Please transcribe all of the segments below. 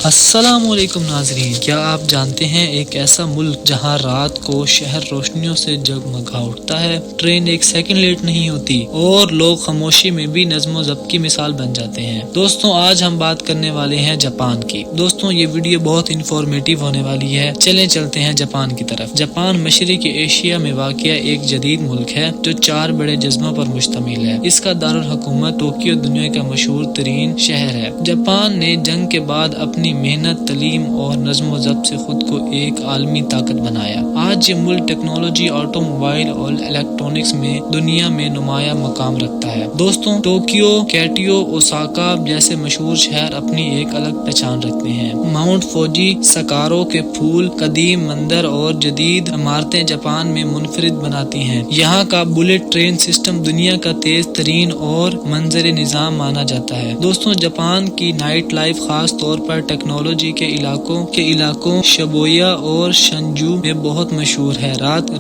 السلام علیکم ناظرین، کیا آپ جانتے ہیں ایک ایسا ملک جہاں رات کو شہر روشنیوں سے جگمگا اٹھتا ہے، ٹرین ایک سیکنڈ لیٹ نہیں ہوتی اور لوگ خاموشی میں بھی نظم و ضبط کی مثال بن جاتے ہیں۔ دوستوں، آج ہم بات کرنے والے ہیں جاپان کی۔ دوستوں، یہ ویڈیو بہت انفارمیٹیو ہونے والی ہے۔ چلتے ہیں جاپان کی طرف۔ جاپان مشرقی ایشیا میں واقع ایک جدید ملک ہے جو 4 بڑے جزموں پر مشتمل ہے۔ اس کا دارالحکومت ٹوکیو دنیا کا مشہور ترین شہر ہے۔ جاپان نے جنگ کے بعد اپنی محنت، تعلیم اور نظم و ضبط سے خود کو ایک عالمی طاقت بنایا۔ آج یہ ملک ٹیکنالوجی، آٹو موبائل اور الیکٹرونکس میں دنیا میں نمایاں مقام رکھتا ہے۔ دوستوں، ٹوکیو، کیوٹو، اوساکا جیسے مشہور شہر اپنی ایک الگ پہچان رکھتے ہیں۔ ماؤنٹ فوجی، سکارو کے پھول، قدیم مندر اور جدید عمارتیں جاپان میں منفرد بناتی ہیں۔ یہاں کا بلٹ ٹرین سسٹم دنیا کا تیز ترین اور منظر نظام مانا جاتا ہے۔ دوستوں، جاپان کی نائٹ لائف خاص طور پر ٹیکنالوجی کے علاقوں شبویا اور شنجو میں بہت مشہور ہے۔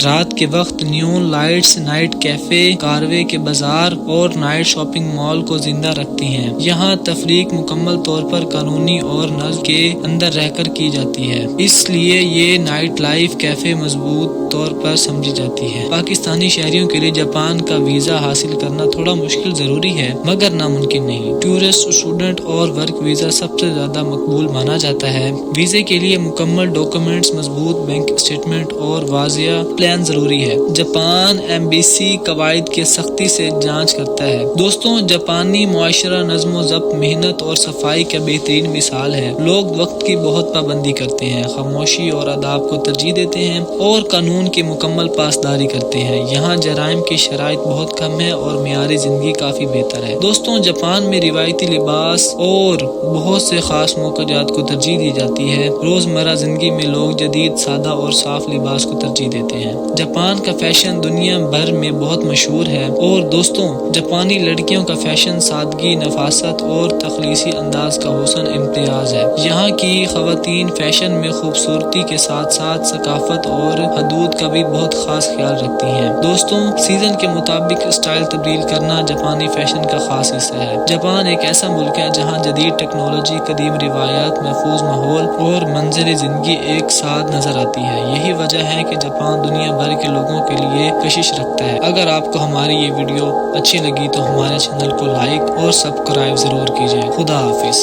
رات کے وقت neon lights night cafe, Karve کے بازار اور نائٹ شاپنگ مال کو زندہ رکھتی ہیں۔ یہاں تفریح مکمل طور پر قانونی اور نظم کے اندر رہ کر کی جاتی ہے، اس لیے یہ نائٹ لائف کیفے مضبوط طور پر سمجھی جاتی ہے۔ پاکستانی شہریوں کے لیے جاپان کا ویزا حاصل کرنا تھوڑا مشکل ضروری ہے، مگر ناممکن نہیں۔ ٹورسٹ، اسٹوڈنٹ اور ورک ویزا سب سے زیادہ مقبول مانا جاتا ہے۔ ویزے کے لیے مکمل ڈاکومنٹس، مضبوط بینک اسٹیٹمنٹ اور واضح پلان ضروری ہے۔ جاپان ایمبیسی قواعد کی سختی سے جانچ کرتا ہے۔ دوستوں، جاپانی معاشرہ نظم و ضبط، محنت اور صفائی کا بہترین مثال ہے۔ لوگ وقت کی بہت پابندی کرتے ہیں، خاموشی اور آداب کو ترجیح دیتے ہیں اور قانون کی مکمل پاسداری کرتے ہیں۔ یہاں جرائم کی شرائط بہت کم ہے اور معیاری زندگی کافی بہتر ہے۔ دوستوں، جاپان میں روایتی لباس اور بہت سے خاص موقعات کو ترجیح دی جاتی ہے۔ روزمرہ زندگی میں لوگ جدید، سادہ اور صاف لباس کو ترجیح دیتے ہیں۔ جاپان کا فیشن دنیا بھر میں بہت مشہور ہے اور دوستوں، جاپانی لڑکیوں کا فیشن سادگی، نفاست اور تخلیقی انداز کا حسن امتیاز ہے۔ یہاں کی خواتین فیشن میں خوبصورتی کے ساتھ ساتھ ثقافت اور حدود کا بھی بہت خاص خیال رکھتی ہیں۔ دوستوں، سیزن کے مطابق اسٹائل تبدیل کرنا جاپانی فیشن کا خاص حصہ ہے۔ جاپان ایک ایسا ملک ہے جہاں جدید ٹیکنالوجی، قدیم روایات، محفوظ ماحول اور منظر زندگی ایک ساتھ نظر آتی ہے۔ یہی وجہ ہے کہ جاپان دنیا بھر کے لوگوں کے لیے کشش رکھتا ہے۔ اگر آپ کو ہماری یہ ویڈیو اچھی لگی تو ہمارے چینل کو لائک اور سبسکرائب ضرور کیجیے۔ خدا حافظ۔